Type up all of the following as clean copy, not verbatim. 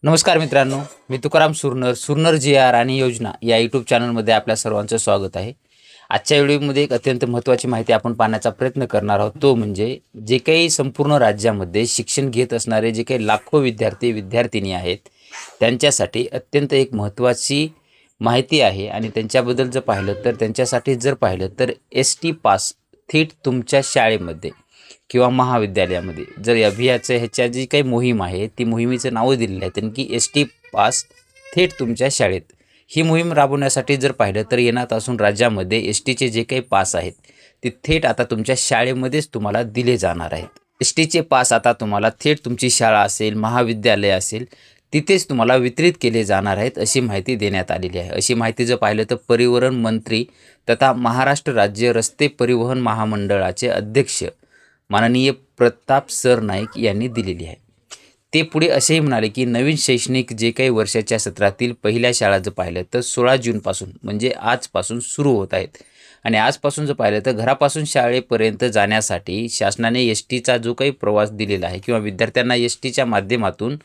नमस्कार मित्रांनो, मी तुकाराम सुरनर जी आर आणि योजना या यूट्यूब चॅनलमध्ये आपल्या सर्वांचं स्वागत आहे। आजच्या व्हिडिओमध्ये एक अत्यंत महत्त्वाची माहिती आपण पाहण्याचा प्रयत्न करणार आहोत। तो म्हणजे जे काही संपूर्ण राज्यामध्ये शिक्षण घेत असणारे जे काही लाखो विद्यार्थी-विद्यार्थिनी आहेत, त्यांच्यासाठी अत्यंत एक महत्त्वाची माहिती आहे आणि त्यांच्याबद्दल जर पाहिलं तर एस-टी पास थेट तुमच्या शाळेमध्ये किंवा महाविद्यालयामध्ये जर ह्याच्या जी काही मोहीम आहे ती मोहिमेचं नाव दिलेलं आहे त्यांनी की एस-टी पास थेट तुमच्या शाळेत। ही मोहीम राबवण्यासाठी जर पाहिलं तर येणाऱ्या राज्यामध्ये एस-टीचे जे काही पास आहेत ते थेट आता तुमच्या शाळेमध्येच तुम्हाला दिले जाणार आहेत। एस-टीचे पास आता तुम्हाला थेट तुमची शाळा असेल, महाविद्यालय असेल तिथेच तुम्हाला वितरित केले जाणार आहेत अशी माहिती देण्यात आलेली आहे। अशी माहिती जर पाहिलं तर परिवहन मंत्री तथा महाराष्ट्र राज्य रस्ते परिवहन महामंडळाचे अध्यक्ष माननीय प्रताप सरनाईक यांनी दिलेली आहे। ते पुढे असेही म्हणाले की नवीन शैक्षणिक जे काही वर्षाच्या सत्रातील पहिल्या शाळा जर पाहिलं तर 16 जूनपासून म्हणजे आजपासून सुरू होत आहेत आणि आजपासून जर पाहिलं तर घरापासून शाळेपर्यंत जाण्यासाठी शासनाने एस-टीचा जो काही प्रवास दिलेला आहे किंवा विद्यार्थ्यांना एस-टीच्या माध्यमातून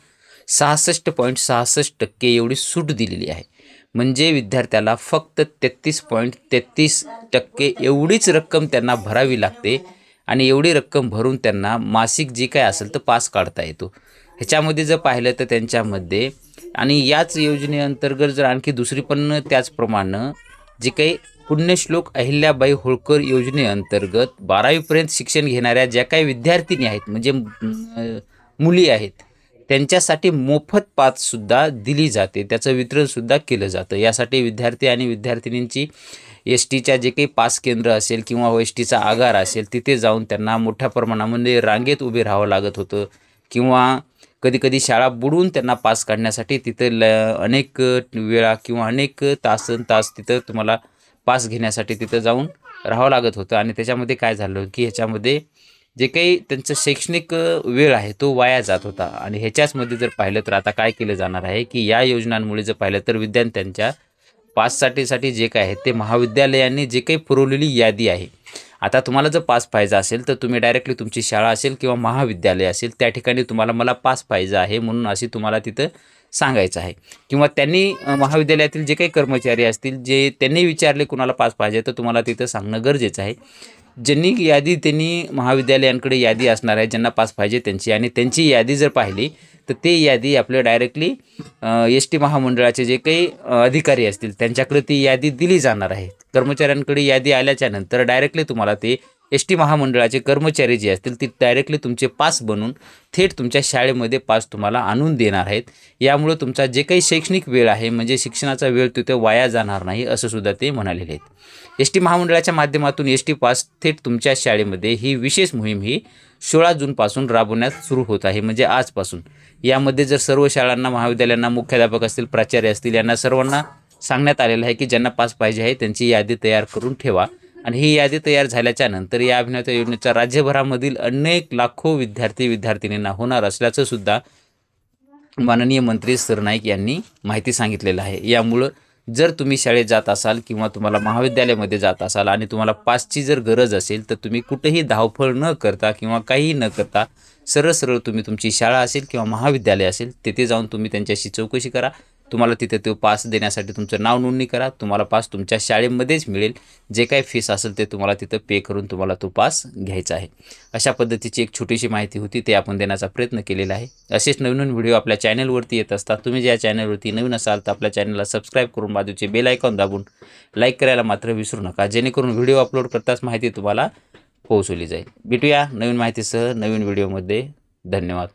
66.66% एवढी सूट दिलेली आहे। म्हणजे विद्यार्थ्याला फक्त 33.33% एवढीच रक्कम त्यांना भरावी लागते आणि एवढी रक्कम भरून त्यांना मासिक जे काय असेल तर पास काढता येतो। ह्याच्यामध्ये जर पाहिलं तर त्यांच्यामध्ये आणि याच योजनेअंतर्गत जर आणखी दुसरी पण त्याचप्रमाणे जे काही पुण्यश्लोक अहिल्याबाई होळकर योजनेअंतर्गत 12वीपर्यंत शिक्षण घेणाऱ्या ज्या काही विद्यार्थिनी आहेत म्हणजे मुली आहेत त्यांच्यासाठी मोफत पाससुद्धा दिली जाते, त्याचं वितरणसुद्धा केलं जातं। यासाठी विद्यार्थी आणि विद्यार्थिनींची एस-टीच्या जे काही पास केंद्र असेल किंवा एस-टीचा आगार असेल तिथे जाऊन त्यांना मोठ्या प्रमाणामध्ये रांगेत उभे राहावं लागत होतं किंवा कधी-कधी शाळा बुडवून त्यांना पास काढण्यासाठी तिथं अनेक वेळा किंवा अनेक तास तिथं तुम्हाला पास घेण्यासाठी तिथं जाऊन राहावं लागत होतं आणि त्याच्यामध्ये काय झालं की ह्याच्यामध्ये जे काही त्यांचं शैक्षणिक वेळ आहे तो वाया जात होता आणि ह्याच्याचमध्ये जर पाहिलं तर आता काय केलं जाणार आहे की या योजनांमुळे जर पाहिलं तर विद्यार्थ्यांच्या पाससाठी जे काय आहे ते महाविद्यालयांनी जे काही पुरवलेली यादी आहे। आता तुम्हाला जर पास पाहिजे असेल तर तुम्ही डायरेक्टली तुमची शाळा असेल किंवा महाविद्यालय असेल त्या ठिकाणी तुम्हाला मला पास पाहिजे आहे म्हणून अशी तुम्हाला तिथं सांगायचं आहे किंवा त्यांनी महाविद्यालयातील जे काही कर्मचारी असतील जे त्यांनी विचारले कुणाला पास पाहिजे तर तुम्हाला तिथं सांगणं गरजेचं आहे। ज्यांनी यादी त्यांनी महाविद्यालयांकडे यादी असणार आहे ज्यांना पास पाहिजे त्यांची आणि त्यांची यादी जर पाहिली तर ते यादी आपल्या डायरेक्टली एस-टी महामंडळाचे जे काही अधिकारी असतील त्यांच्याकडे ती यादी दिली जाणार आहे। कर्मचाऱ्यांकडे यादी आल्याच्या नंतर डायरेक्टली तुम्हाला ते एस-टी महामंडळाचे कर्मचारी जे असतील ते डायरेक्टली तुमचे पास बनवून थेट तुमच्या शाळेमध्ये पास तुम्हाला आणून देणार आहेत। यामुळे तुमचा जे काही शैक्षणिक वेळ आहे म्हणजे शिक्षणाचा वेळ तिथे वाया जाणार नाही असं सुद्धा ते म्हणालेले आहेत। एस-टी महामंडळाच्या माध्यमातून एस-टी पास थेट तुमच्या शाळेमध्ये ही विशेष मोहीम ही 16 जूनपासून राबवण्यास सुरू होत आहे म्हणजे आजपासून। यामध्ये जर सर्व शाळांना महाविद्यालयांना मुख्याध्यापक असतील प्राचार्य असतील यांना सर्वांना सांगण्यात आलेलं आहे की ज्यांना पास पाहिजे आहे त्यांची यादी तयार करून ठेवा आणि ही यादी तयार झाल्याच्या नंतर या अभिनव योजनेचा राज्यभरामधील अनेक लाखो विद्यार्थी-विद्यार्थिनींना होणार असल्याचं सुद्धा माननीय मंत्री सरनाईक यांनी माहिती सांगितलेलं आहे। यामुळं जर तुम्ही शाळेत जात असाल किंवा तुम्हाला महाविद्यालयामध्ये जात असाल आणि तुम्हाला पासची जर गरज असेल तर तुम्ही कुठेही धावपळ न करता किंवा काहीही न करता सरळ तुम्ही तुमची शाळा असेल किंवा महाविद्यालय असेल तिथे जाऊन तुम्ही त्यांच्याशी चौकशी करा। तुम्हाला तिथे तो पास देण्यासाठी तुमचं नाव नोंदणी करा, तुम्हाला पास तुमच्या शाळेमध्येच मिळेल। जे काही फीस असेल ते तुम्हाला तिथं पे करून तुम्हाला तो पास घ्यायचा आहे। अशा पद्धतीची एक छोटीशी माहिती होती ते आपण देण्याचा प्रयत्न केलेला आहे। असेच नवीन व्हिडिओ आपल्या चॅनलवरती येत असतात। तुम्ही ज्या चॅनलवरती नवीन असाल तर आपल्या चॅनलला सबस्क्राईब करून बाजूचे बेल आयकॉन दाबून लाईक करायला मात्र विसरू नका जेणेकरून व्हिडिओ अपलोड करताच माहिती तुम्हाला पोहोचवली जाईल। भेटूया नवीन माहितीसह नवीन व्हिडिओमध्ये। धन्यवाद।